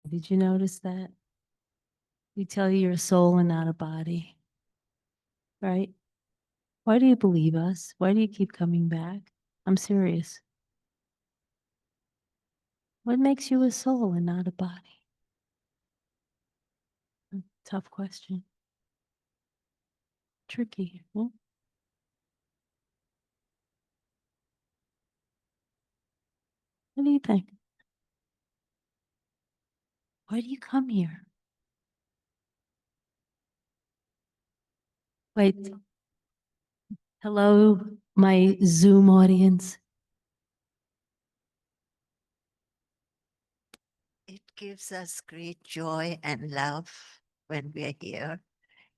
Did you notice that? We tell you you're a soul and not a body, right? Why do you believe us? Why do you keep coming back? I'm serious. What makes you a soul and not a body? Tough question. Tricky. Huh? What do you think? Why do you come here? Wait. Hello, my Zoom audience. It gives us great joy and love when we're here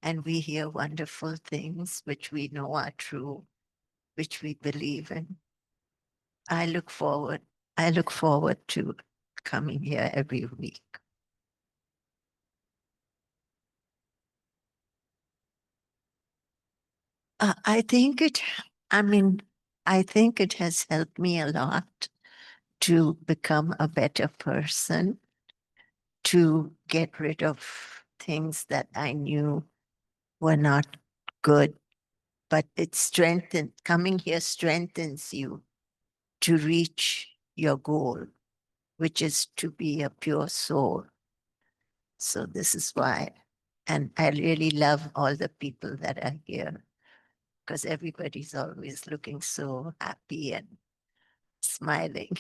and we hear wonderful things which we know are true, which we believe in. I look forward to coming here every week. I think it, I mean, I think it has helped me a lot to become a better person, to get rid of things that I knew were not good, but it strengthens, coming here strengthens you to reach your goal, which is to be a pure soul. So this is why, and I really love all the people that are here because everybody's always looking so happy and smiling.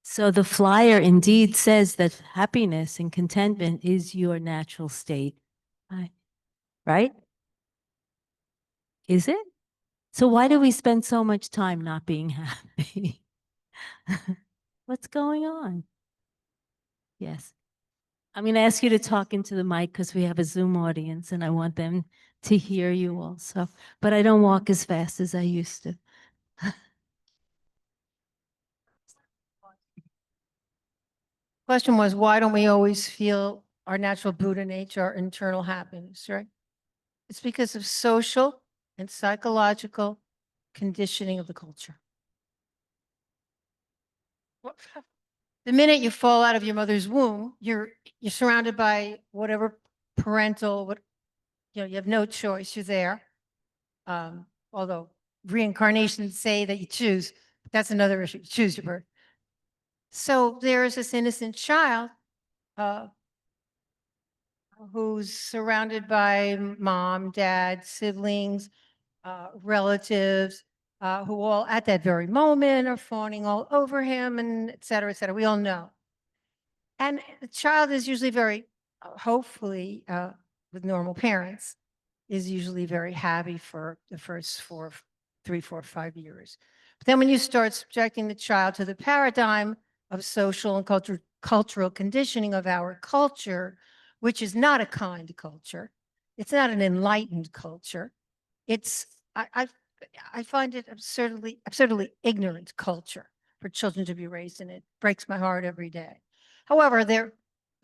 So the flyer indeed says that happiness and contentment is your natural state. Right? Is it? So why do we spend so much time not being happy? What's going on? Yes. I'm going to ask you to talk into the mic because we have a Zoom audience and I want them to hear you also. But I don't walk as fast as I used to. Question was, why don't we always feel our natural Buddha nature, our internal happiness, right? It's because of social and psychological conditioning of the culture. The minute you fall out of your mother's womb, you're surrounded by whatever parental, you have no choice, you're there. Although reincarnations say that you choose, but that's another issue, you choose your birth. So there is this innocent child who's surrounded by mom, dad, siblings, relatives, who all at that very moment are fawning all over him and et cetera, et cetera. We all know. And the child is usually very, hopefully, with normal parents, is usually very happy for the first 3, 4, 5 years. But then when you start subjecting the child to the paradigm of social and cultural conditioning of our culture, which is not a kind culture, it's not an enlightened culture. It's, I find it absurdly ignorant culture for children to be raised in. It breaks my heart every day. However, the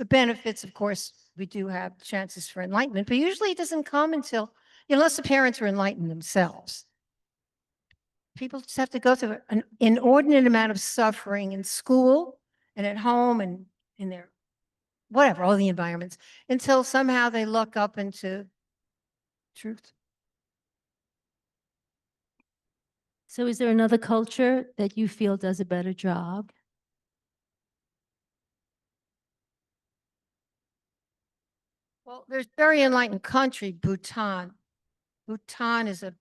benefits, of course, we do have chances for enlightenment, but usually it doesn't come until, unless the parents are enlightened themselves. People just have to go through an inordinate amount of suffering in school and at home and in their, whatever, all the environments, until somehow they look up into truth. So is there another culture that you feel does a better job? Well, there's a very enlightened country, Bhutan. Bhutan is a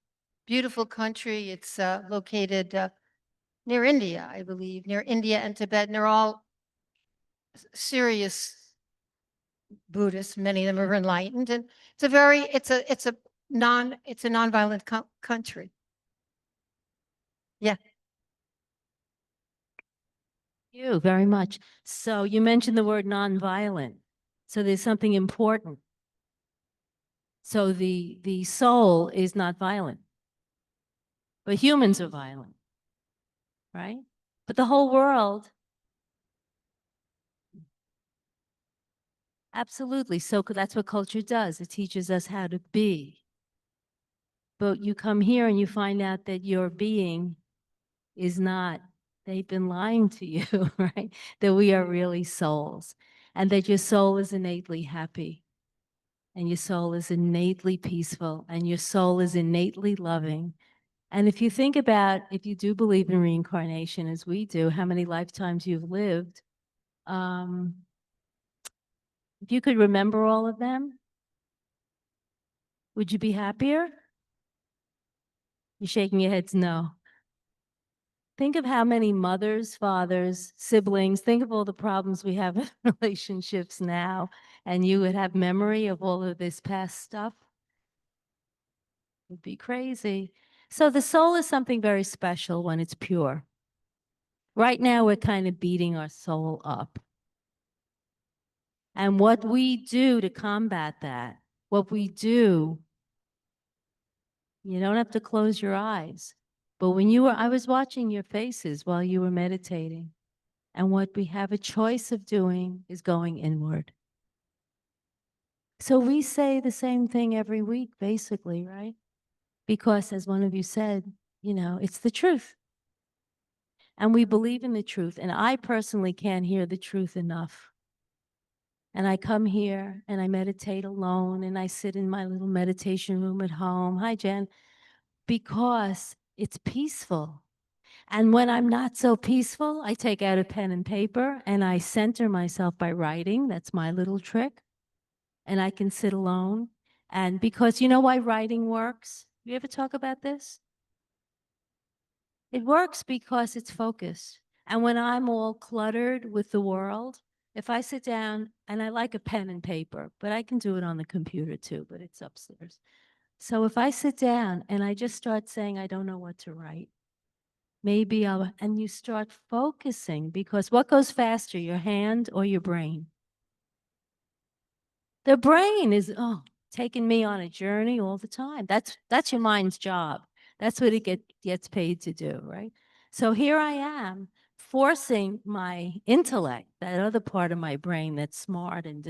beautiful country. It's located near India, I believe, near India and Tibet, and they're all serious Buddhists. Many of them are enlightened, and it's a nonviolent country. Yeah. You very much. So you mentioned the word nonviolent. So there's something important. So the soul is not violent, but humans are violent, right? But the whole world, absolutely. So that's what culture does. It teaches us how to be. But you come here and you find out that your being is not They've been lying to you, right? That we are really souls and that your soul is innately happy and your soul is innately peaceful and your soul is innately loving. And if you think about, if you do believe in reincarnation as we do, how many lifetimes you've lived, if you could remember all of them, would you be happier? You're shaking your heads no. Think of how many mothers, fathers, siblings, think of all the problems we have in relationships now, and you would have memory of all of this past stuff. It would be crazy. So the soul is something very special when it's pure. Right now, we're kind of beating our soul up. And what we do to combat that, what we do, you don't have to close your eyes. But when you were, I was watching your faces while you were meditating. And what we have a choice of doing is going inward. So we say the same thing every week, basically, right? Because as one of you said, you know, it's the truth. And we believe in the truth. And I personally can't hear the truth enough. And I come here and I meditate alone and I sit in my little meditation room at home. Hi, Jen. Because it's peaceful. And when I'm not so peaceful, I take out a pen and paper and I center myself by writing. That's my little trick. And I can sit alone. And because you know why writing works? You ever talk about this? It works because it's focused. And when I'm all cluttered with the world, if I sit down and I like a pen and paper, but I can do it on the computer too, but it's upstairs. So if I sit down and I just start saying, I don't know what to write, maybe I'll, and you start focusing because what goes faster, your hand or your brain? The brain is, taking me on a journey all the time. That's your mind's job. That's what it gets paid to do, right? So here I am forcing my intellect, that other part of my brain that's smart and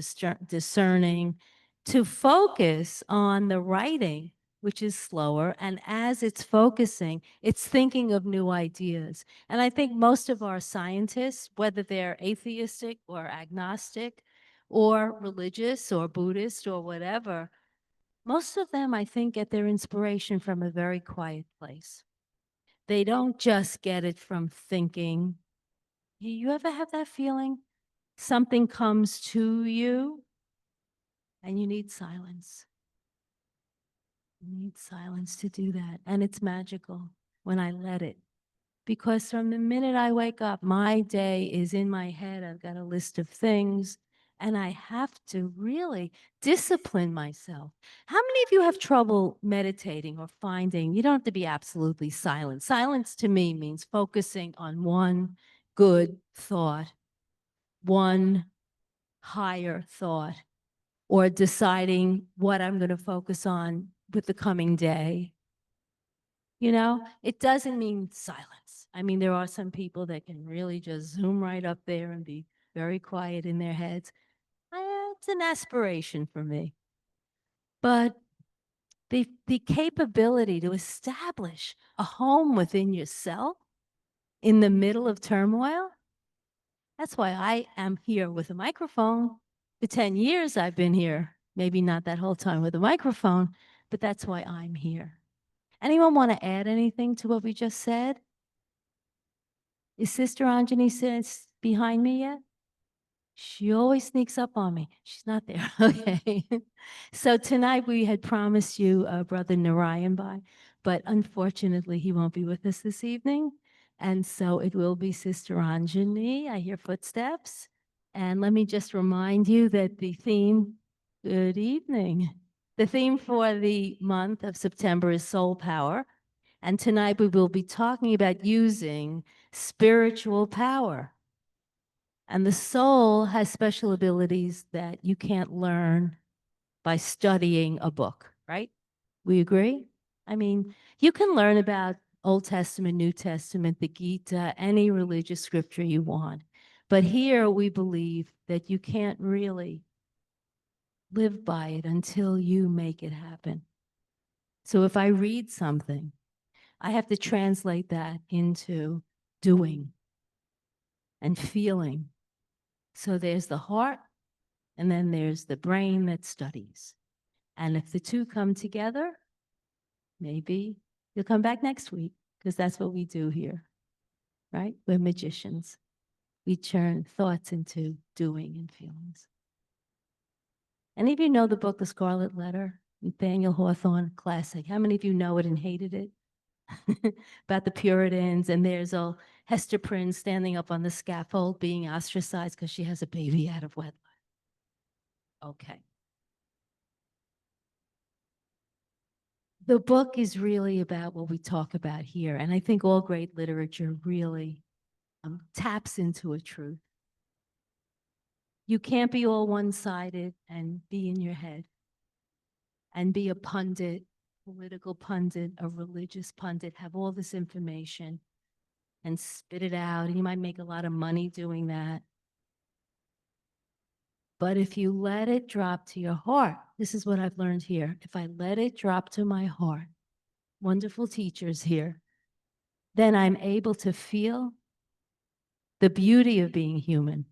discerning, to focus on the writing, which is slower. And as it's focusing, it's thinking of new ideas. And I think most of our scientists, whether they're atheistic or agnostic, or religious or Buddhist or whatever, most of them, I think, get their inspiration from a very quiet place. They don't just get it from thinking. You ever have that feeling? Something comes to you and you need silence. You need silence to do that. And it's magical when I let it. Because from the minute I wake up, my day is in my head. I've got a list of things. And I have to really discipline myself. How many of you have trouble meditating or finding? You don't have to be absolutely silent. Silence to me means focusing on one good thought, one higher thought, or deciding what I'm going to focus on with the coming day. You know, it doesn't mean silence. I mean, there are some people that can really just zoom right up there and be very quiet in their heads. It's an aspiration for me. But the capability to establish a home within yourself in the middle of turmoil, that's why I am here with a microphone. For 10 years I've been here, maybe not that whole time with a microphone, but that's why I'm here. Anyone want to add anything to what we just said? Is Sister Anjani behind me yet? She always sneaks up on me. She's not there. Okay. So tonight we had promised you Brother Narayan Bhai, but unfortunately he won't be with us this evening. And so it will be Sister Anjani. I hear footsteps. And let me just remind you that the theme, good evening. The theme for the month of September is soul power. And tonight we will be talking about using spiritual power. And the soul has special abilities that you can't learn by studying a book, right? We agree? I mean, you can learn about Old Testament, New Testament, the Gita, any religious scripture you want. But here we believe that you can't really live by it until you make it happen. So if I read something, I have to translate that into doing. and feeling. So there's the heart, and then there's the brain that studies. And if the two come together, maybe you'll come back next week, because that's what we do here, right? We're magicians. We turn thoughts into doing and feelings. Any of you know the book, The Scarlet Letter? Nathaniel Hawthorne, classic. How many of you know it and hated it? About the Puritans, and there's a Hester Prynne standing up on the scaffold being ostracized because she has a baby out of wedlock. Okay. The book is really about what we talk about here, and I think all great literature really taps into a truth. You can't be all one-sided and be in your head and be a pundit, political pundit, a religious pundit, have all this information and spit it out. And you might make a lot of money doing that. But if you let it drop to your heart, this is what I've learned here. If I let it drop to my heart, wonderful teachers here, then I'm able to feel the beauty of being human,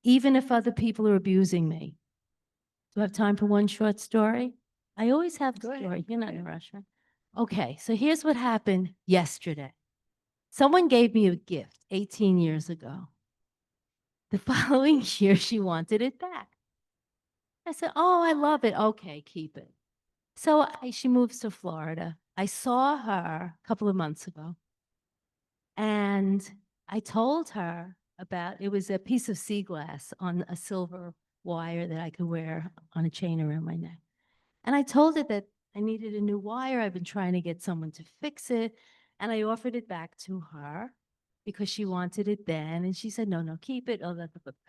even if other people are abusing me. Do I have time for one short story? I always have a story. You're not in a rush, right? Okay, so here's what happened yesterday. Someone gave me a gift 18 years ago. The following year, she wanted it back. I said, oh, I love it. Okay, keep it. So she moves to Florida. I saw her a couple of months ago. And I told her about, it was a piece of sea glass on a silver wire that I could wear on a chain around my neck. And I told her that I needed a new wire. I've been trying to get someone to fix it. And I offered it back to her because she wanted it then. And she said, no, no, keep it. Oh,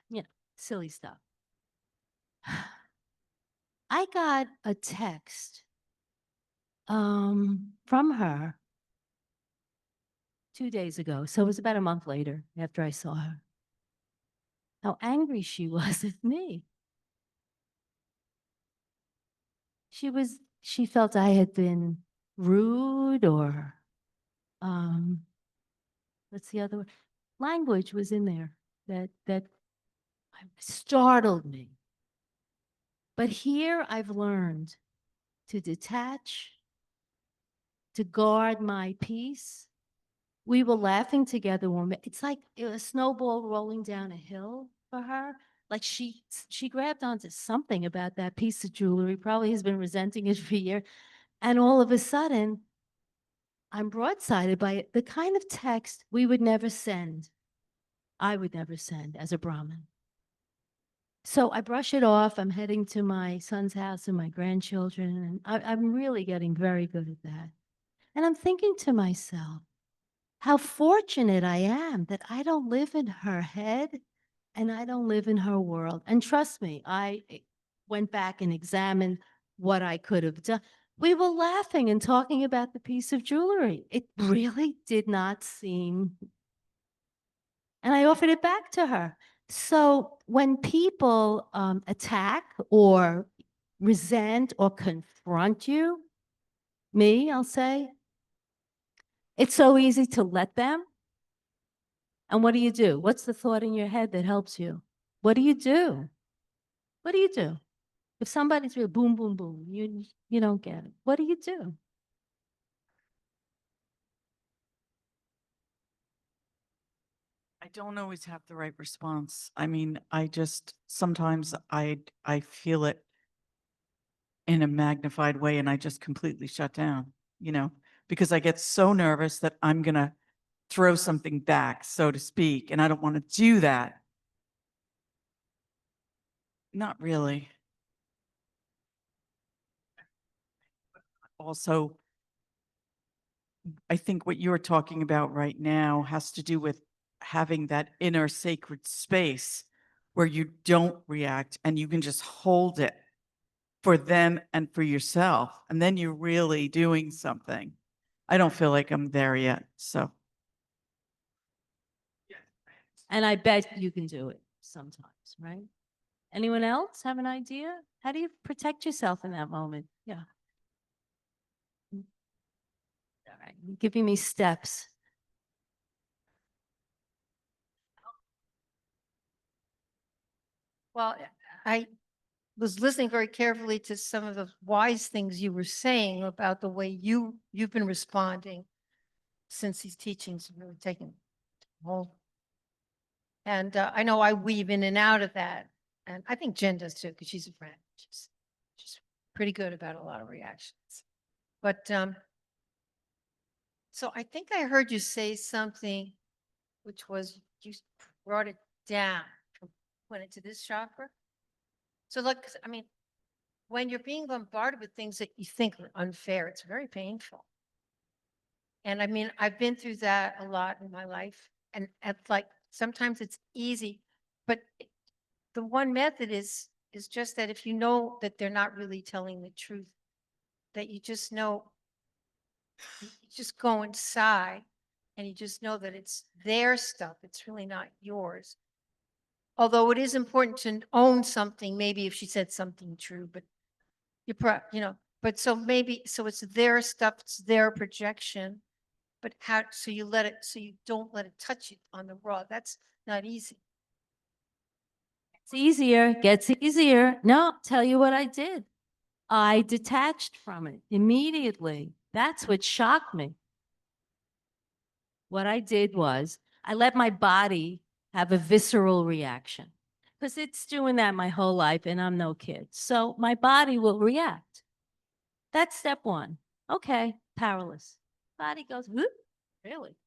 you know, silly stuff. I got a text from her 2 days ago. So it was about a month later after I saw her. How angry she was at me. She felt I had been rude or, what's the other word? Language was in there that startled me. But here I've learned to detach, to guard my peace. We were laughing together when it's like a snowball rolling down a hill for her. Like she grabbed onto something about that piece of jewelry, probably has been resenting it for a year. And all of a sudden, I'm broadsided by it, the kind of text we would never send. I would never send as a Brahmin. So I brush it off. I'm heading to my son's house and my grandchildren. And I'm really getting very good at that. And I'm thinking to myself, how fortunate I am that I don't live in her head and I don't live in her world. And trust me, I went back and examined what I could have done. We were laughing and talking about the piece of jewelry. It really did not seem, and I offered it back to her. So when people attack or resent or confront you, me, I'll say, it's so easy to let them. And what do? What's the thought in your head that helps you? What do you do? What do you do? If somebody's real boom, boom, boom, you don't get it. What do you do? I don't always have the right response. I mean, I just sometimes I feel it in a magnified way and I just completely shut down, because I get so nervous that I'm going to throw something back, so to speak, and I don't want to do that. Not really. Also, I think what you're talking about right now has to do with having that inner sacred space where you don't react and you can just hold it for them and for yourself. And then you're really doing something. I don't feel like I'm there yet. So. And I bet you can do it sometimes, right? Anyone else have an idea? How do you protect yourself in that moment? Yeah. All right, you're giving me steps. Well, I was listening very carefully to some of the wise things you were saying about the way you've been responding since these teachings have really taken hold. And I know I weave in and out of that. And I think Jen does too, because she's a friend. She's pretty good about a lot of reactions. But so I think I heard you say something, which was you brought it down from went into this chakra. So look, I mean, when you're being bombarded with things that you think are unfair, it's very painful. And I mean, I've been through that a lot in my life. And it's like sometimes it's easy, but the one method is just that if you know that they're not really telling the truth, that you just know, you just go inside and you just know that it's their stuff. It's really not yours. Although it is important to own something, maybe if she said something true, but but so maybe, so it's their stuff, it's their projection, but how, so you let it, so you don't let it touch you on the raw. That's not easy. It's easier, gets easier. No, tell you what I did. I detached from it immediately. That's what shocked me. What I did was I let my body have a visceral reaction because it's doing that my whole life and I'm no kid. So my body will react. That's step one. Okay, powerless. Body goes, whoop, really?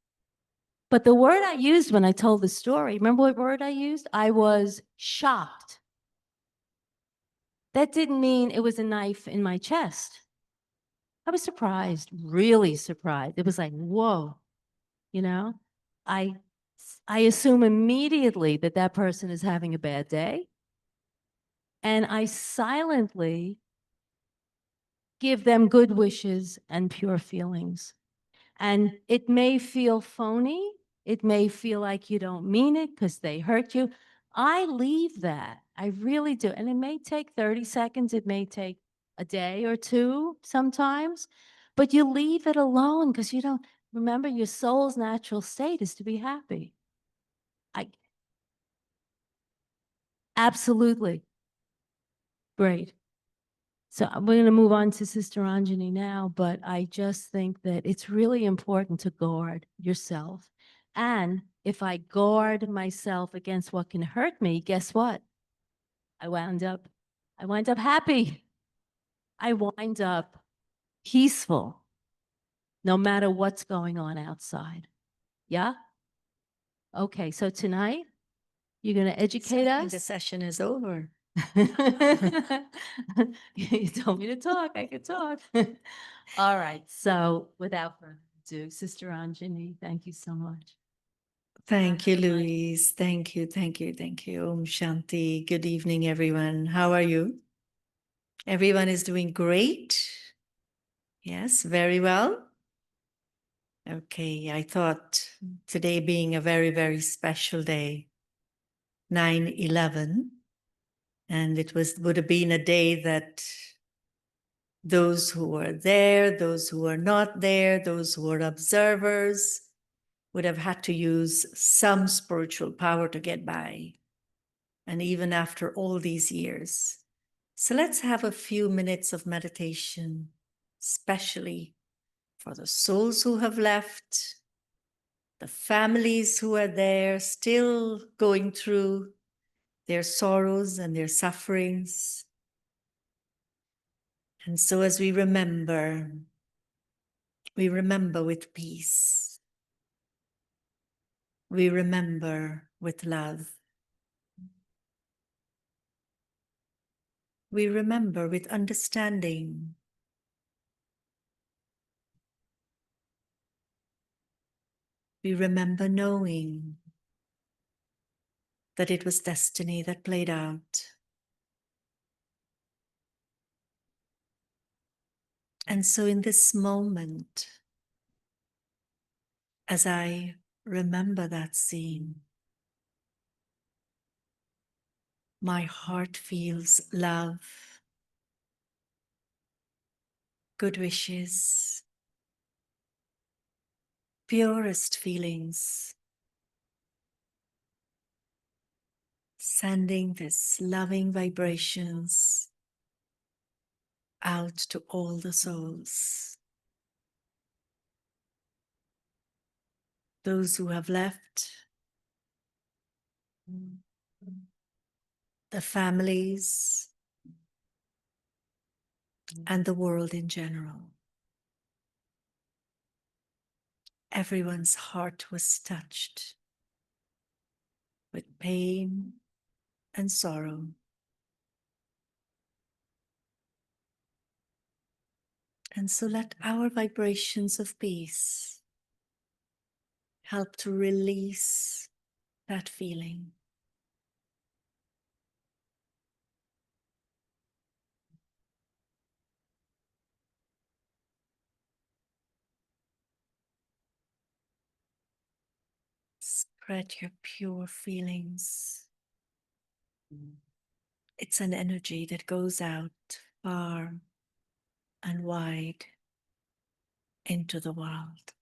But the word I used when I told the story, remember what word I used? I was shocked. That didn't mean it was a knife in my chest. I was surprised, really surprised. It was like, whoa, you know? I assume immediately that that person is having a bad day. And I silently give them good wishes and pure feelings. And it may feel phony. It may feel like you don't mean it because they hurt you. I leave that. I really do. And it may take 30 seconds. It may take a day or two sometimes. But you leave it alone because you don't remember your soul's natural state is to be happy. Absolutely. Great. So we're going to move on to Sister Anjani now, but I just think that it's really important to guard yourself. And if I guard myself against what can hurt me, guess what? I wind up happy. I wind up peaceful, no matter what's going on outside. Yeah? Okay, so tonight, you're going to educate us? The session is over. You told me to talk. I could talk. All right. So without further ado, Sister Anjani, thank you so much. Thank you, Louise. Thank you, thank you, thank you. Om Shanti. Good evening, everyone. How are you? Everyone is doing great. Yes, very well. Okay, I thought today being a very, very special day, 9/11, and it would have been a day that those who were there, those who were not there, those who were observers would have had to use some spiritual power to get by. And even after all these years. So let's have a few minutes of meditation, especially for the souls who have left, the families who are there still going through their sorrows and their sufferings. And so as we remember with peace. We remember with love. We remember with understanding. We remember knowing that it was destiny that played out. And so in this moment, as I remember that scene, my heart feels love, good wishes, purest feelings, sending this loving vibrations out to all the souls. Those who have left, the families, and the world in general. Everyone's heart was touched with pain and sorrow. And so let our vibrations of peace help to release that feeling. Spread your pure feelings. It's an energy that goes out far and wide into the world.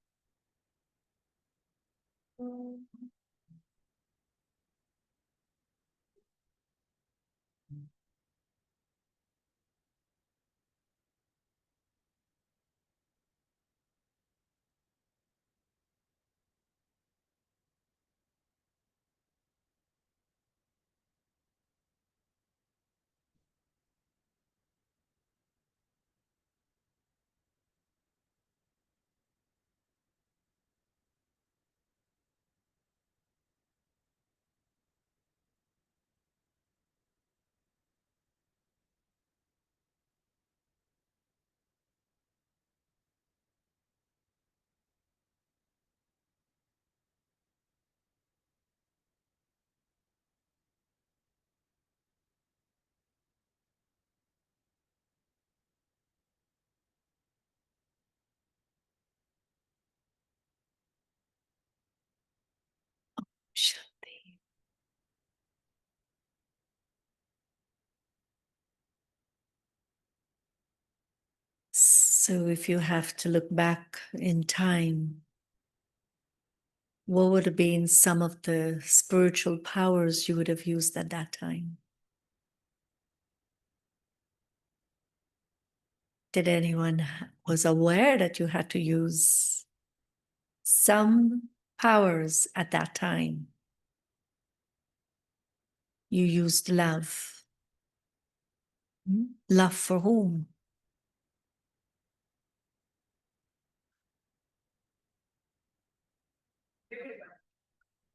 Shanti. So if you have to look back in time, what would have been some of the spiritual powers you would have used at that time? Did anyone was aware that you had to use some powers at that time? You used love. Love for whom?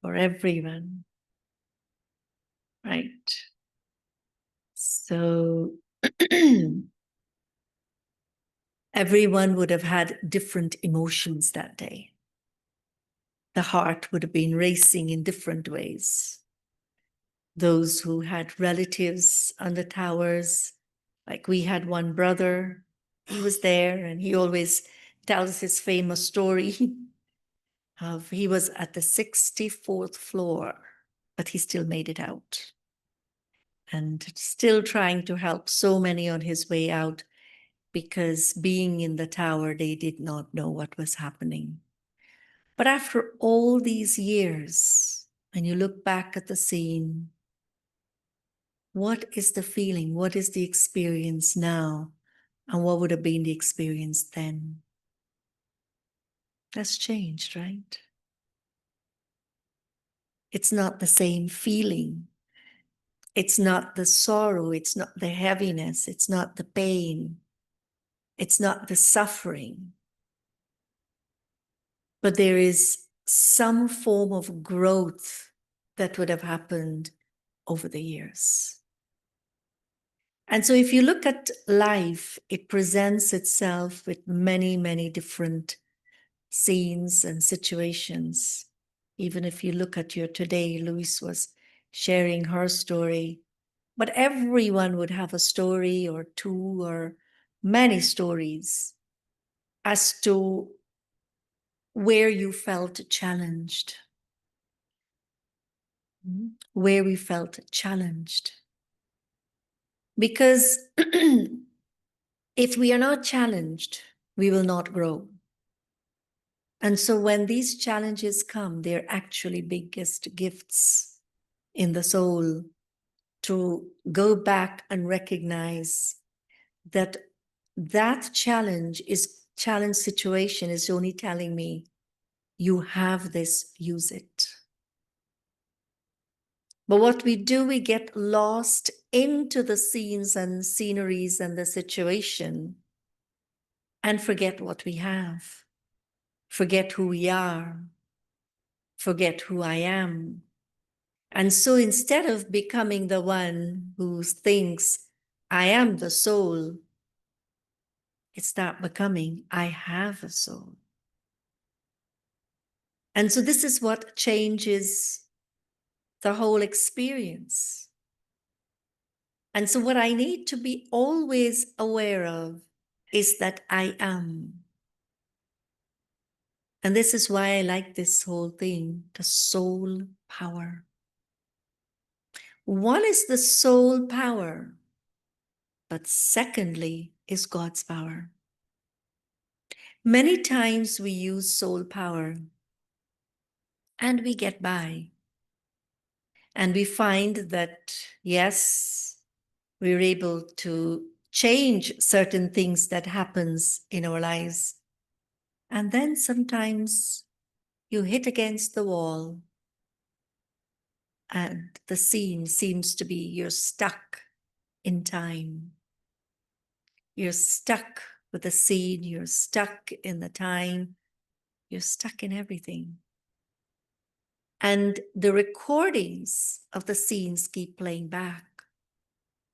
For everyone. Right. So everyone would have had different emotions that day. The heart would have been racing in different ways. Those who had relatives on the towers, like we had one brother, he was there and he always tells his famous story of he was at the 64th floor, but he still made it out. And still trying to help so many on his way out, because being in the tower, they did not know what was happening. But after all these years, when you look back at the scene, what is the feeling? What is the experience now? And what would have been the experience then? That's changed, right? It's not the same feeling. It's not the sorrow. It's not the heaviness. It's not the pain. It's not the suffering. But there is some form of growth that would have happened over the years. And so if you look at life, it presents itself with many, many different scenes and situations. Even if you look at your today, Louise was sharing her story, but everyone would have a story or two or many stories as to where you felt challenged, where we felt challenged. Because if we are not challenged, we will not grow. And so when these challenges come, they're actually biggest gifts in the soul to go back and recognize that that challenge situation is only telling me, you have this, use it. But what we do, we get lost into the scenes and sceneries and the situation and forget what we have, forget who we are, forget who I am. And so instead of becoming the one who thinks, I am the soul, it's not becoming, I have a soul. And so this is what changes the whole experience. And so what I need to be always aware of is that I am. And this is why I like this whole thing, the soul power. One is the soul power, but secondly is God's power. Many times we use soul power and we get by. And we find that, yes, we're able to change certain things that happens in our lives. And then sometimes you hit against the wall and the scene seems to be you're stuck in time. You're stuck with the scene, you're stuck in the time, you're stuck in everything. And the recordings of the scenes keep playing back.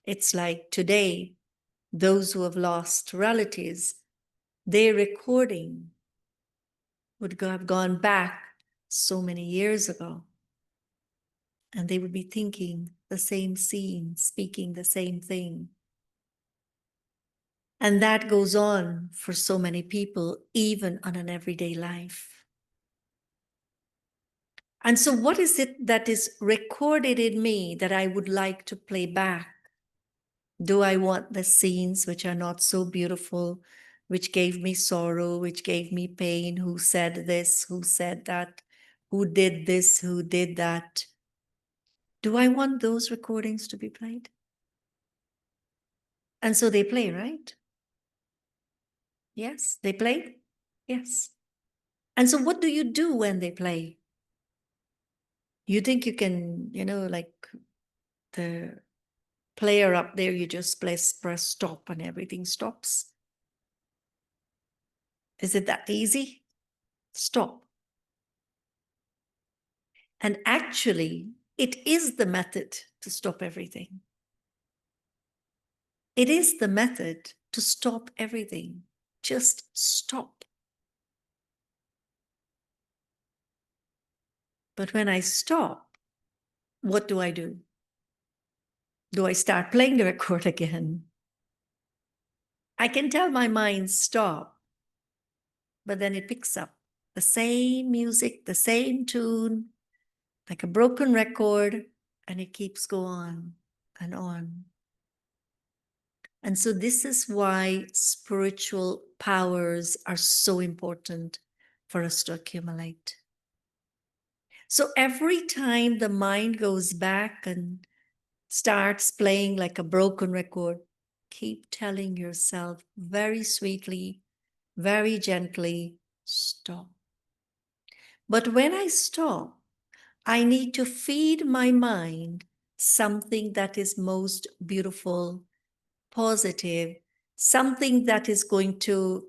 It's like today, those who have lost relatives, their recording would have gone back so many years ago. And they would be thinking the same scene, speaking the same thing. And that goes on for so many people, even on an everyday life. And so what is it that is recorded in me that I would like to play back? Do I want the scenes which are not so beautiful, which gave me sorrow, which gave me pain, who said this, who said that, who did this, who did that? Do I want those recordings to be played? And so they play, right? Yes, they play? Yes. And so what do you do when they play? You think you can, like the player up there, you just press stop and everything stops? Is it that easy? Stop. And actually, it is the method to stop everything. It is the method to stop everything. Just stop. But when I stop, what do I do? Do I start playing the record again? I can tell my mind stop, but then it picks up the same music, the same tune, like a broken record, and it keeps going on and on. And so this is why spiritual powers are so important for us to accumulate. So every time the mind goes back and starts playing like a broken record, keep telling yourself very sweetly, very gently, stop. But when I stop, I need to feed my mind something that is most beautiful, positive, something that is going to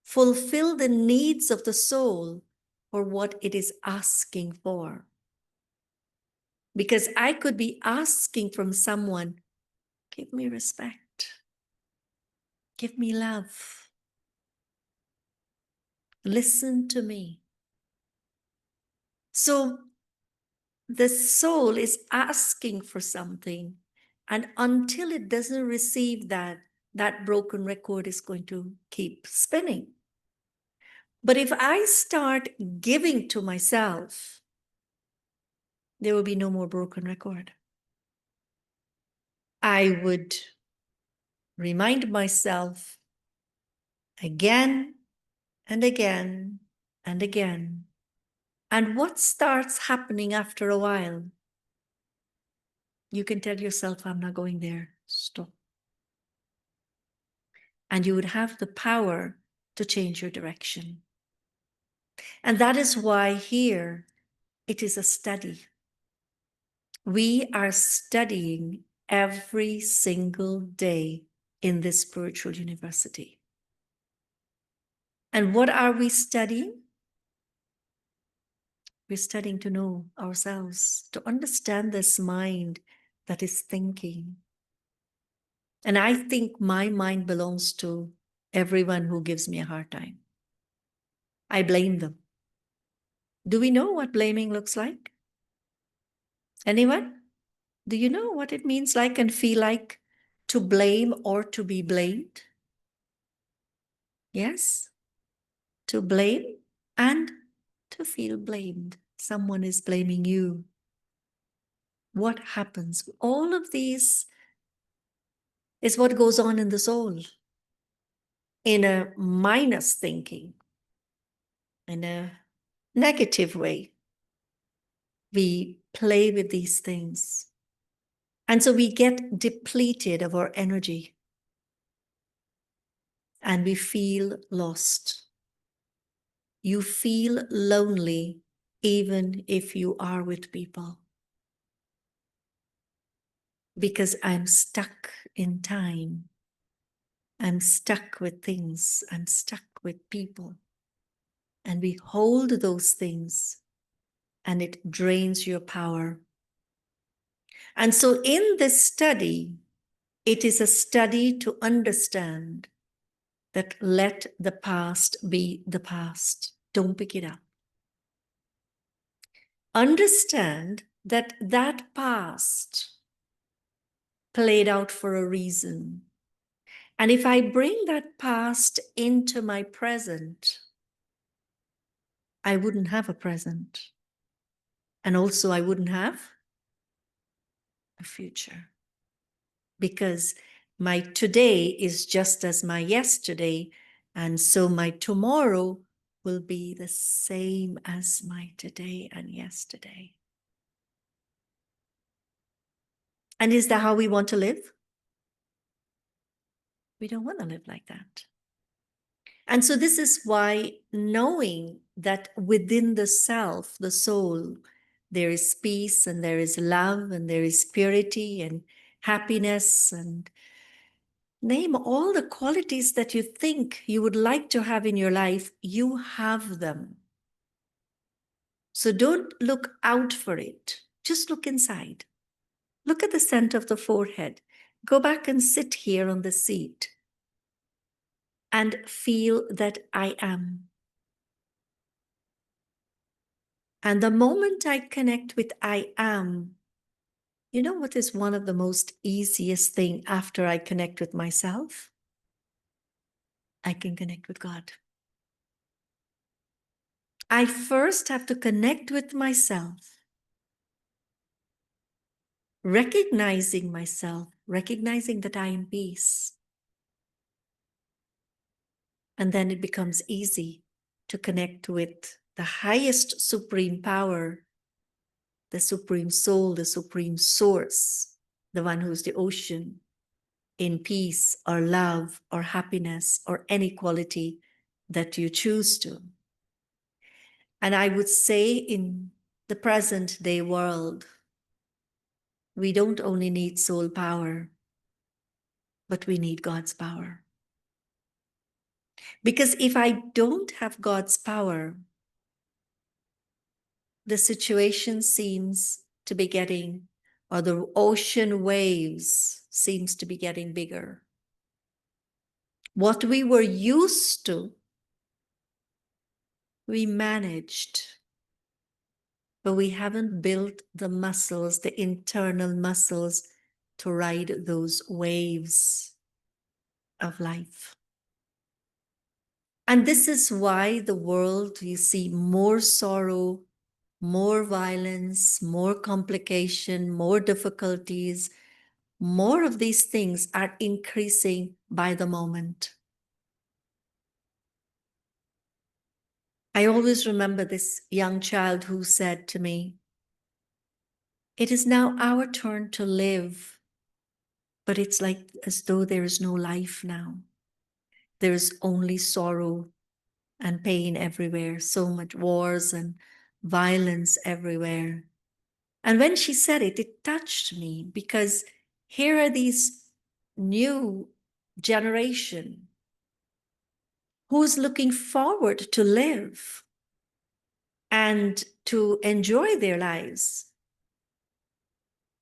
fulfill the needs of the soul or what it is asking for. Because I could be asking from someone, give me respect, give me love, listen to me. So the soul is asking for something, and until it doesn't receive that, that broken record is going to keep spinning. But if I start giving to myself, there will be no more broken record. I would remind myself again and again and again. And what starts happening after a while? You can tell yourself, I'm not going there. Stop. And you would have the power to change your direction. And that is why here it is a study. We are studying every single day in this spiritual university. And what are we studying? We're studying to know ourselves, to understand this mind that is thinking. And I think my mind belongs to everyone who gives me a hard time. I blame them. Do we know what blaming looks like? Anyone? Do you know what it means like and feel like to blame or to be blamed? Yes? To blame and to feel blamed. Someone is blaming you. What happens? All of these is what goes on in the soul. In a minus thinking, in a negative way. We play with these things. And so we get depleted of our energy. And we feel lost. You feel lonely even if you are with people. Because I'm stuck in time. I'm stuck with things. I'm stuck with people. And we hold those things and it drains your power. And so in this study, it is a study to understand that let the past be the past. Don't pick it up. Understand that that past played out for a reason. And if I bring that past into my present, I wouldn't have a present. And also I wouldn't have a future. Because my today is just as my yesterday, and so my tomorrow will be the same as my today and yesterday. And is that how we want to live? We don't want to live like that. And so this is why knowing that within the self, the soul, there is peace and there is love and there is purity and happiness and name all the qualities that you think you would like to have in your life, you have them. So don't look out for it. Just look inside. Look at the center of the forehead. Go back and sit here on the seat and feel that I am. And the moment I connect with I am, you know what is one of the most easiest thing after I connect with myself? I can connect with God. I first have to connect with myself, recognizing myself, recognizing that I am peace. And then it becomes easy to connect with the highest supreme power, the supreme soul, the supreme source, the one who's the ocean, in peace or love or happiness or any quality that you choose to. And I would say in the present day world, we don't only need soul power, but we need God's power. Because if I don't have God's power, the situation seems to be getting, or the ocean waves seems to be getting bigger. What we were used to, we managed, but we haven't built the muscles, the internal muscles to ride those waves of life. And this is why the world, you see more sorrow, more violence, more complication, more difficulties, more of these things are increasing by the moment. I always remember this young child who said to me, It is now our turn to live, but it's like as though there is no life now. There is only sorrow and pain everywhere, so much wars and violence everywhere. And when she said it, it touched me because here are these new generation who's looking forward to live and to enjoy their lives.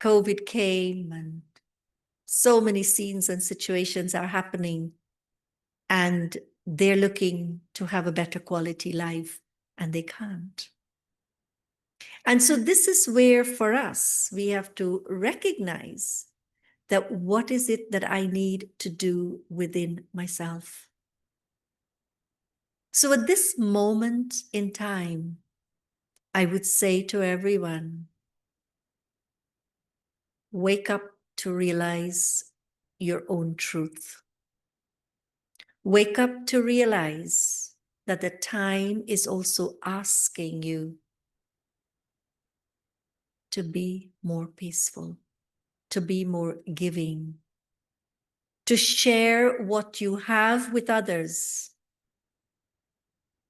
COVID came and so many scenes and situations are happening, and they're looking to have a better quality life and they can't. And so this is where for us, we have to recognize that what is it that I need to do within myself. So at this moment in time, I would say to everyone, wake up to realize your own truth. Wake up to realize that the time is also asking you to be more peaceful, to be more giving, to share what you have with others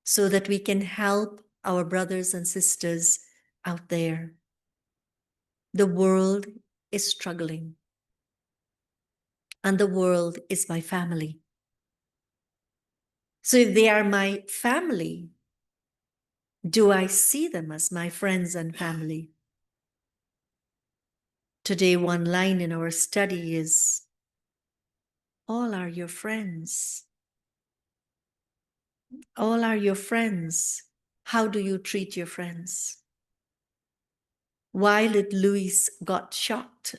so that we can help our brothers and sisters out there. The world is struggling, and the world is my family. So if they are my family, do I see them as my friends and family? Today, one line in our study is, all are your friends. All are your friends. How do you treat your friends? Why did Louise got shocked?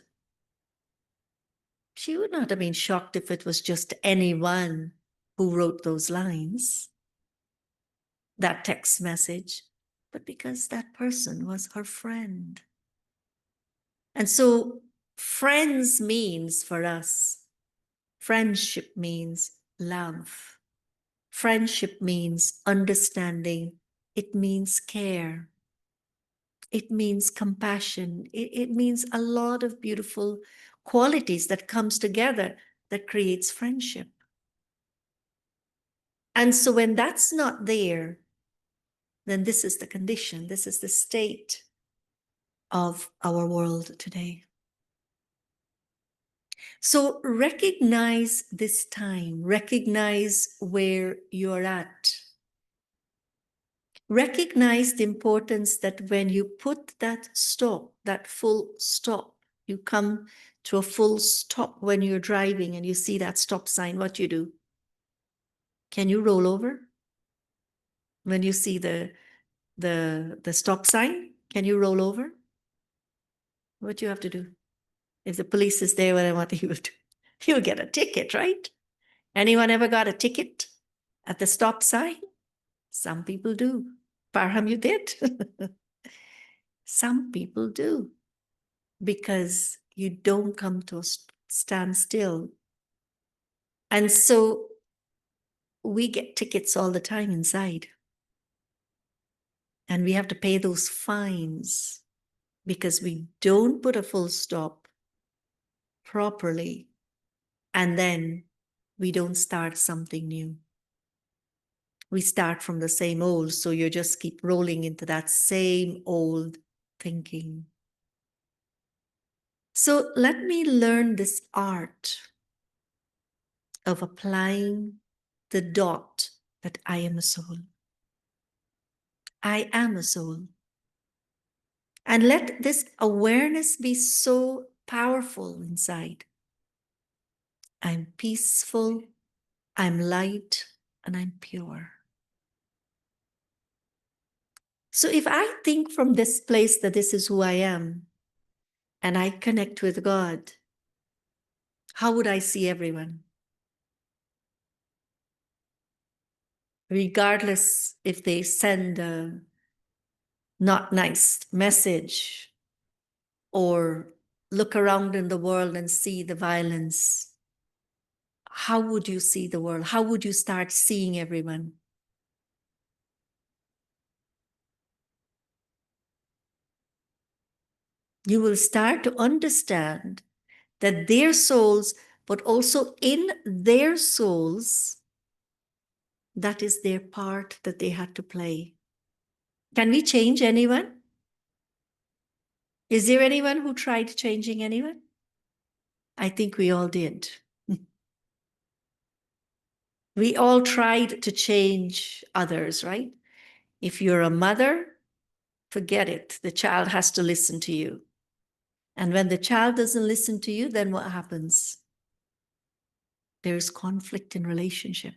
She would not have been shocked if it was just anyone who wrote those lines, that text message, but because that person was her friend. And so friends means for us, friendship means love. Friendship means understanding. It means care. It means compassion. It means a lot of beautiful qualities that comes together that creates friendship. And so when that's not there, then this is the condition, this is the state of our world today. So recognize this time, recognize where you're at. Recognize the importance that when you put that stop, that full stop, you come to a full stop when you're driving and you see that stop sign, what you do? Can you roll over? When you see the stop sign, can you roll over? What do you have to do? If the police is there, what you would do? You'll get a ticket, right? Anyone ever got a ticket at the stop sign? Some people do. Parham, you did? Some people do. Because you don't come to a standstill. And so we get tickets all the time inside. And we have to pay those fines because we don't put a full stop properly. And then we don't start something new. We start from the same old, so you just keep rolling into that same old thinking. So let me learn this art of applying the dot that I am a soul. I am a soul. And let this awareness be so powerful inside. I'm peaceful, I'm light, and I'm pure. So if I think from this place that this is who I am, and I connect with God, how would I see everyone? Regardless if they send a not nice message or look around in the world and see the violence, how would you see the world? How would you start seeing everyone? You will start to understand that their souls, but also in their souls, that is their part that they had to play. Can we change anyone? Is there anyone who tried changing anyone? I think we all did. We all tried to change others, right? If you're a mother, forget it. The child has to listen to you. And when the child doesn't listen to you, then what happens? There's conflict in relationship.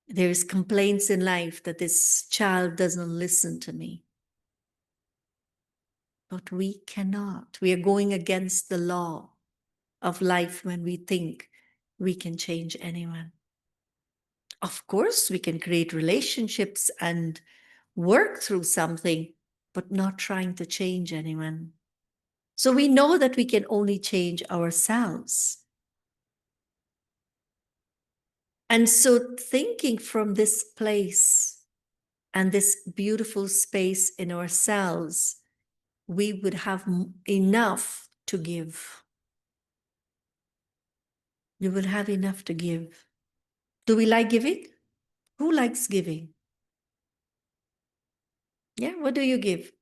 There's complaints in life that this child doesn't listen to me. But we cannot. We are going against the law of life when we think we can change anyone. Of course, we can create relationships and work through something, but not trying to change anyone. So we know that we can only change ourselves. And so thinking from this place and this beautiful space in ourselves, we would have enough to give. You will have enough to give. Do we like giving? Who likes giving? Yeah, what do you give?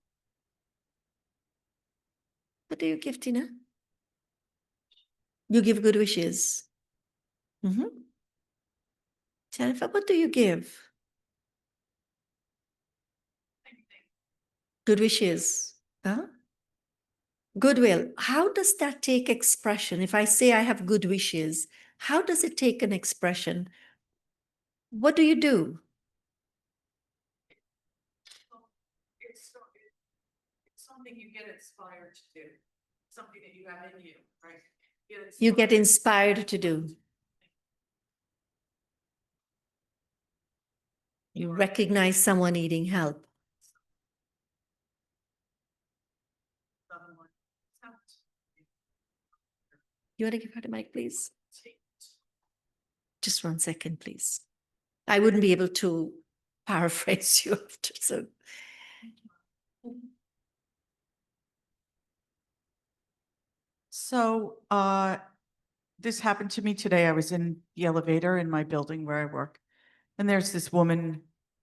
What do you give, Tina? You give good wishes. Jennifer, what do you give? Good wishes. Huh? Goodwill. How does that take expression? If I say I have good wishes, how does it take an expression? What do you do? It's something you get inspired to do, something that you have in you, right? You get inspired to do. You recognize someone needing help. You want to give her the mic, please? Just 1 second, please. I wouldn't be able to paraphrase you after, so. So, this happened to me today. I was in the elevator in my building where I work, and there's this woman.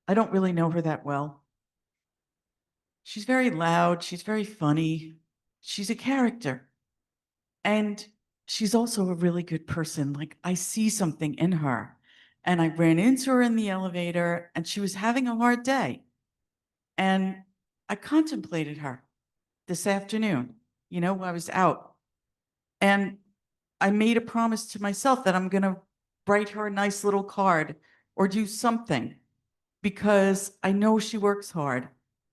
I don't really know her that well. She's very loud. She's very funny. She's a character. And she's also a really good person. Like, I see something in her. And I ran into her in the elevator, and she was having a hard day. And I contemplated her this afternoon. You know, I was out. And I made a promise to myself that I'm going to write her a nice little card or do something, because I know she works hard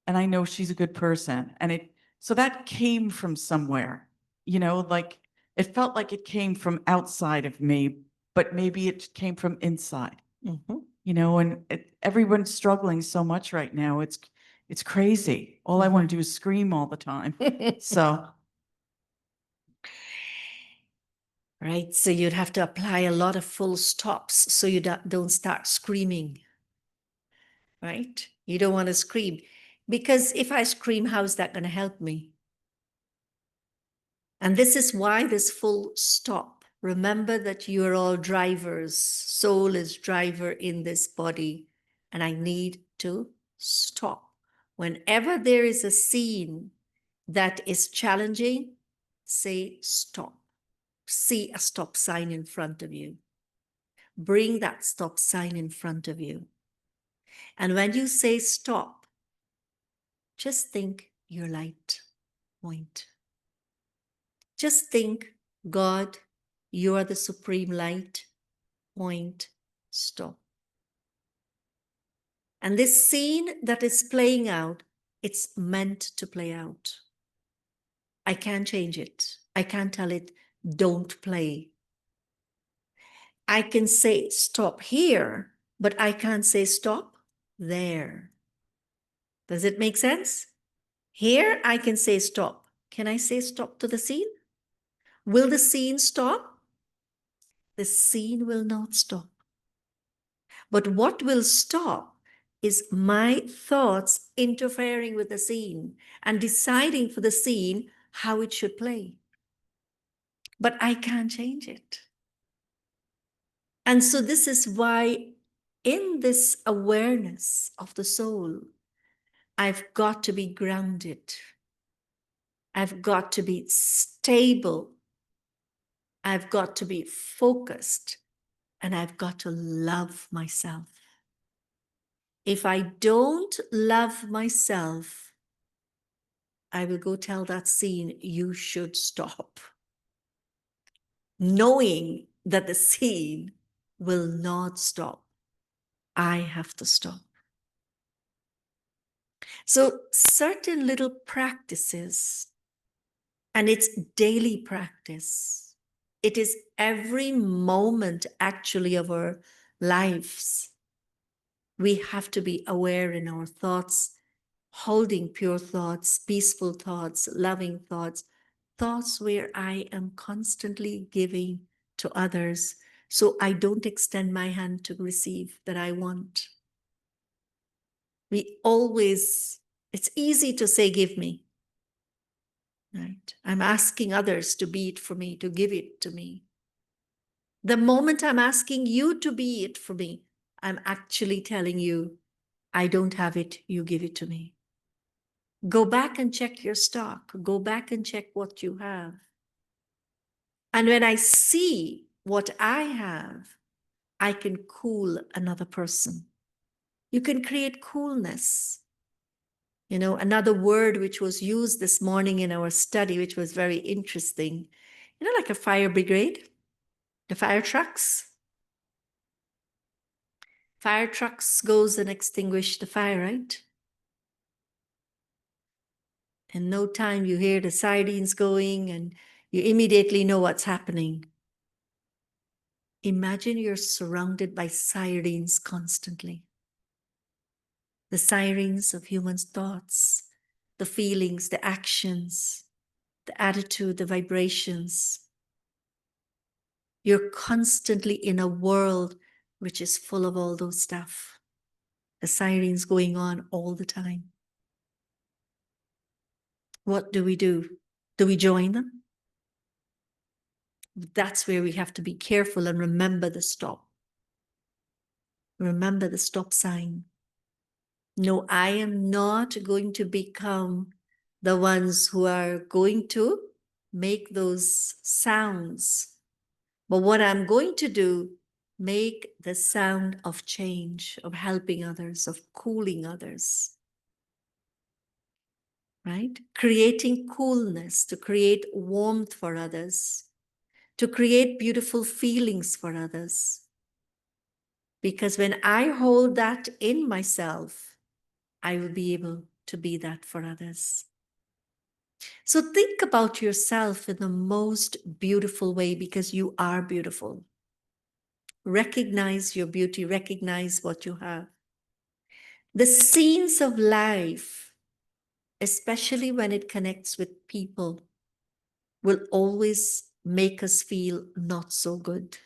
and I know she's a good person. And so that came from somewhere, you know, like it felt like it came from outside of me, but maybe it came from inside, you know, and everyone's struggling so much right now. It's crazy. All I want to do is scream all the time. So. Right, so you'd have to apply a lot of full stops so you don't start screaming, right? You don't want to scream, because if I scream, how's that going to help me? And this is why this full stop. Remember that you are all drivers. Soul is driver in this body, and I need to stop. Whenever there is a scene that is challenging, say stop. See a stop sign in front of you. Bring that stop sign in front of you. And when you say stop, just think your light point. Just think, God, you are the supreme light, point, stop. And this scene that is playing out, it's meant to play out. I can't change it. I can't tell it, don't play. I can say stop here, but I can't say stop there. Does it make sense? Here I can say stop. Can I say stop to the scene? Will the scene stop? The scene will not stop. But what will stop is my thoughts interfering with the scene and deciding for the scene how it should play. But I can't change it. And so this is why in this awareness of the soul, I've got to be grounded. I've got to be stable. I've got to be focused. And I've got to love myself. If I don't love myself, I will go tell that scene, you should stop. Knowing that the scene will not stop. I have to stop. So certain little practices, and it's daily practice. It is every moment actually of our lives. We have to be aware in our thoughts, holding pure thoughts, peaceful thoughts, loving thoughts, thoughts where I am constantly giving to others so I don't extend my hand to receive that I want. It's easy to say, give me, right? I'm asking others to be it for me, to give it to me. The moment I'm asking you to be it for me, I'm actually telling you, I don't have it, you give it to me. Go back and check your stock. Go back and check what you have. And when I see what I have, I can cool another person. You can create coolness. You know, another word which was used this morning in our study, which was very interesting, you know, like a fire brigade, the fire trucks. Fire trucks goes and extinguish the fire, right? In no time you hear the sirens going and you immediately know what's happening. Imagine you're surrounded by sirens constantly. The sirens of human thoughts, the feelings, the actions, the attitude, the vibrations. You're constantly in a world which is full of all those stuff. The sirens going on all the time. What do? Do we join them? That's where we have to be careful and remember the stop. Remember the stop sign. No, I am not going to become the ones who are going to make those sounds. But what I'm going to do, make the sound of change, of helping others, of cooling others. Right? Creating coolness, to create warmth for others, to create beautiful feelings for others. Because when I hold that in myself, I will be able to be that for others. So think about yourself in the most beautiful way, because you are beautiful. Recognize your beauty, recognize what you have. The scenes of life, especially when it connects with people, will always make us feel not so good.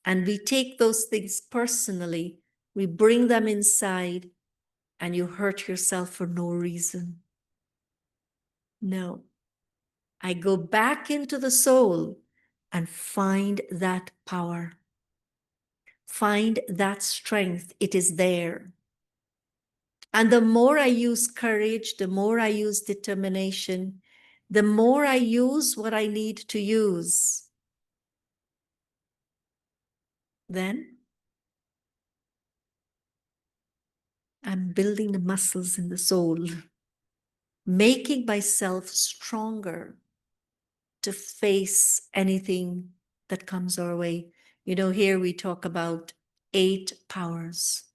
And we take those things personally, we bring them inside, and you hurt yourself for no reason. No. I go back into the soul and find that power. Find that strength. It is there. And the more I use courage, the more I use determination, the more I use what I need to use, then I'm building the muscles in the soul, making myself stronger to face anything that comes our way. You know, here we talk about 8 powers.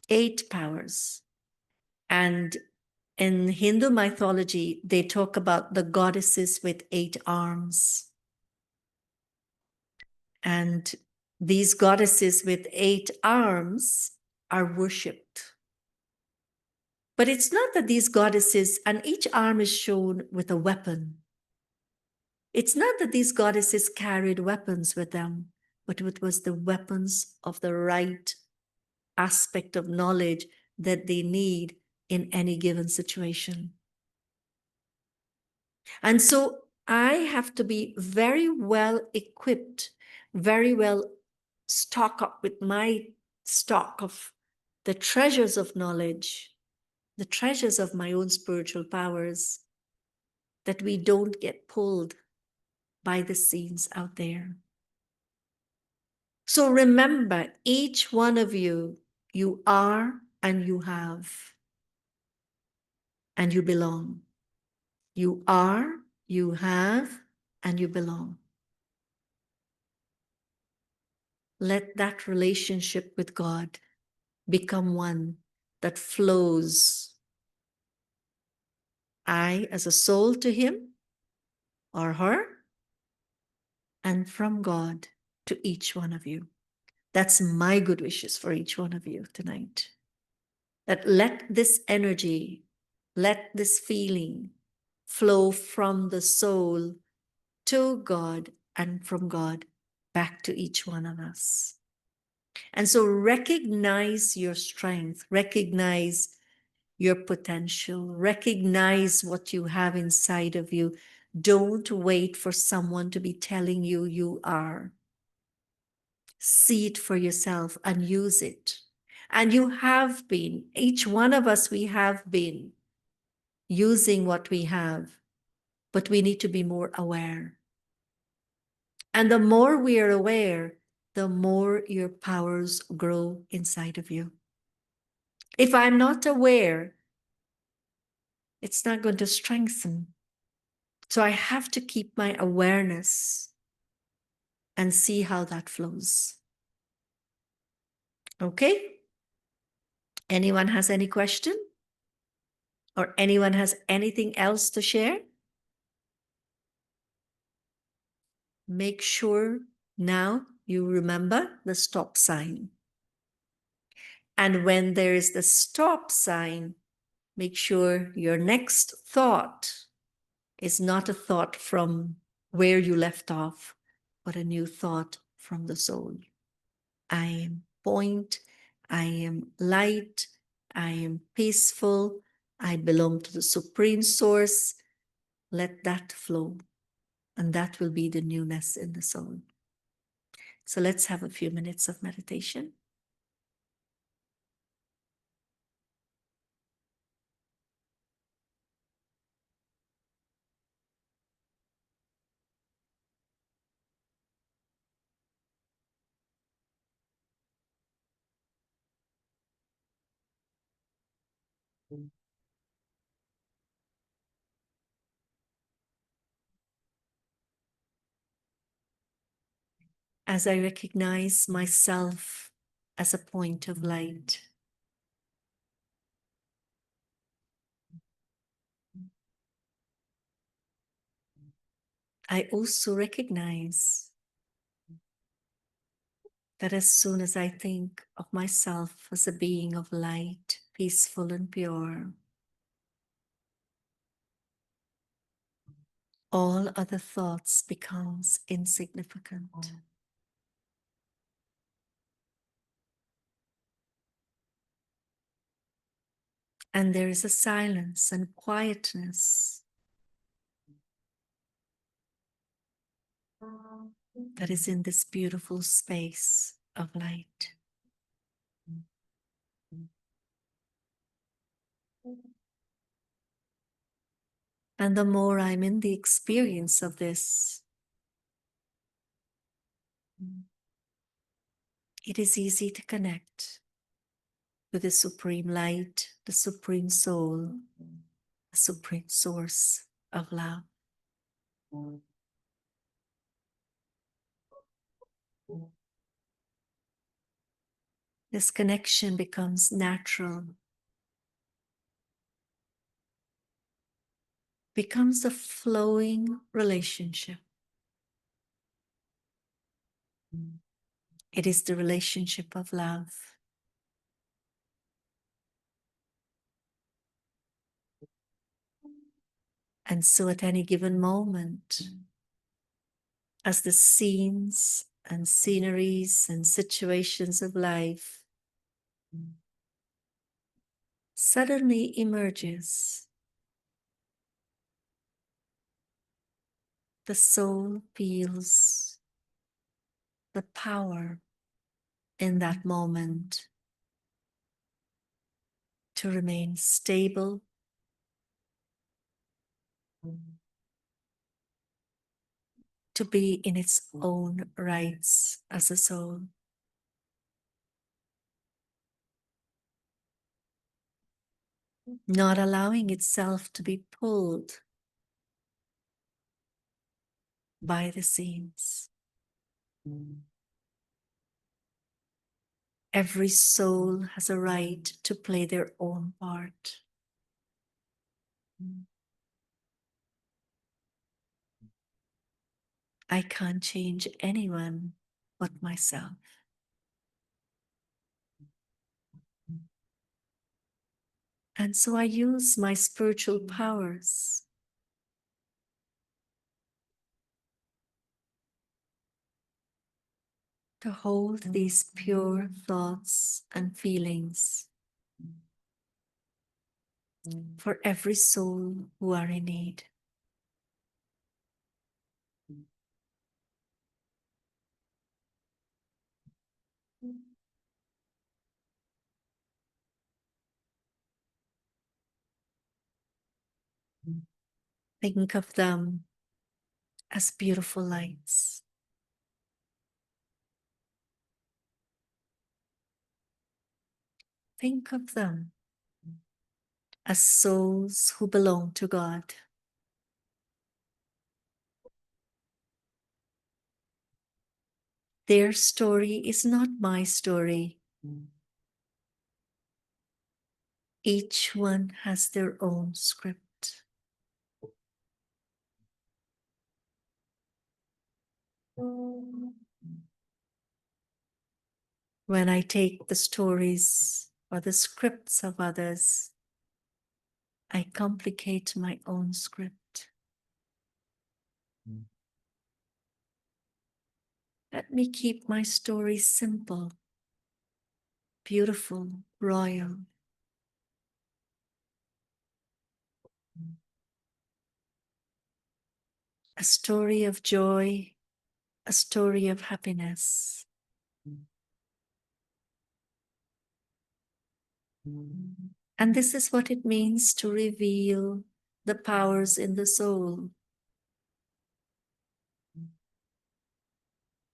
8 powers. And in Hindu mythology, they talk about the goddesses with 8 arms. And these goddesses with 8 arms are worshipped. But it's not that these goddesses, and each arm is shown with a weapon. It's not that these goddesses carried weapons with them, but it was the weapons of the right aspect of knowledge that they need in any given situation. And so I have to be very well equipped, very well stock up with my stock of the treasures of knowledge, the treasures of my own spiritual powers, that we don't get pulled by the scenes out there. So remember, each one of you, you are and you have, and you belong. You are, you have, and you belong. Let that relationship with God become one that flows. I as a soul to Him or her, and from God to each one of you. That's my good wishes for each one of you tonight. That let this energy, let this feeling flow from the soul to God and from God back to each one of us. And so recognize your strength, recognize your potential, recognize what you have inside of you. Don't wait for someone to be telling you you are. See it for yourself and use it. And you have been, each one of us, we have been using what we have, but we need to be more aware. And the more we are aware, the more your powers grow inside of you. If I'm not aware, it's not going to strengthen. So I have to keep my awareness and see how that flows. Okay? Anyone has any question? Or anyone has anything else to share? Make sure now you remember the stop sign. And when there is the stop sign, make sure your next thought is not a thought from where you left off, but a new thought from the soul. I am point, I am light, I am peaceful, I belong to the Supreme Source. Let that flow, and that will be the newness in the soul. So let's have a few minutes of meditation. As I recognize myself as a point of light, I also recognize that as soon as I think of myself as a being of light, peaceful and pure, all other thoughts becomes insignificant. And there is a silence and quietness that is in this beautiful space of light. And the more I'm in the experience of this, it is easy to connect with the Supreme Light, the Supreme Soul, the Supreme Source of love. This connection becomes natural, becomes a flowing relationship. It is the relationship of love. And so at any given moment, as the scenes and sceneries and situations of life suddenly emerges. The soul feels the power in that moment to remain stable, to be in its own rights as a soul. Not allowing itself to be pulled by the seams. Every soul has a right to play their own part. I can't change anyone but myself. And so I use my spiritual powers to hold these pure thoughts and feelings for every soul who are in need. Think of them as beautiful lights. Think of them as souls who belong to God. Their story is not my story. Each one has their own script. When I take the stories or the scripts of others, I complicate my own script. Let me keep my story simple, beautiful, royal. A story of joy, a story of happiness. And this is what it means to reveal the powers in the soul.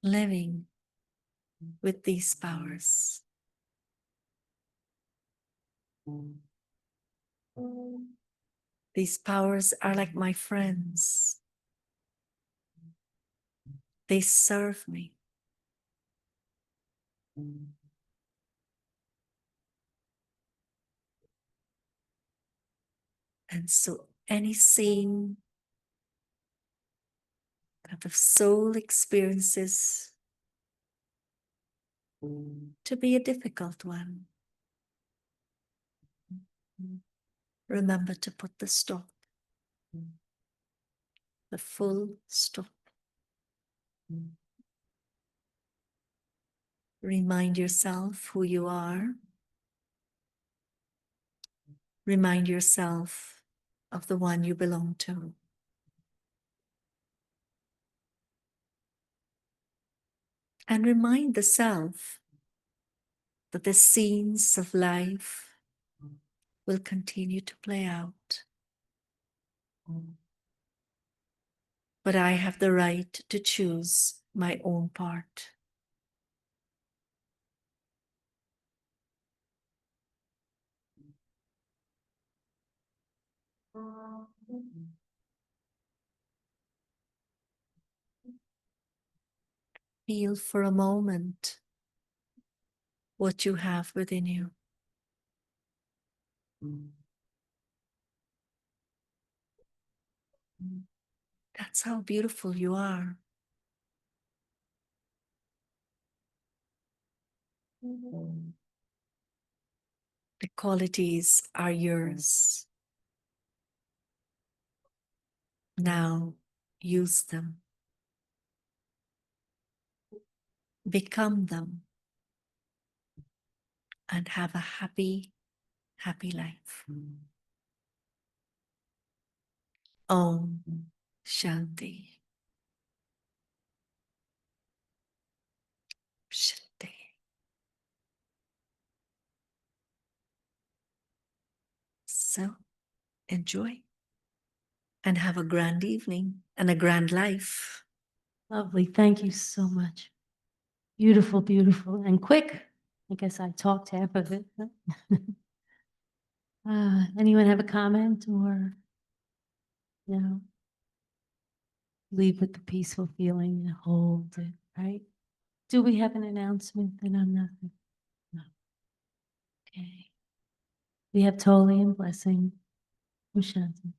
Living with these powers. These powers are like my friends. They serve me. And so any scene that the soul experiences to be a difficult one, remember to put the stop, the full stop. Remind yourself who you are. Remind yourself of the one you belong to. And remind the self that the scenes of life will continue to play out. But I have the right to choose my own part. Feel for a moment what you have within you. That's how beautiful you are. The qualities are yours. Now use them. Become them and have a happy, happy life. Om Shanti. Shanti. So enjoy and have a grand evening and a grand life. Lovely. Thank you so much. Beautiful, beautiful, and quick. I guess I talked half of it. Anyone have a comment or no? Leave with the peaceful feeling and hold it, right? Do we have an announcement that I'm not? No. Okay. We have Toli and Blessing. Shanti.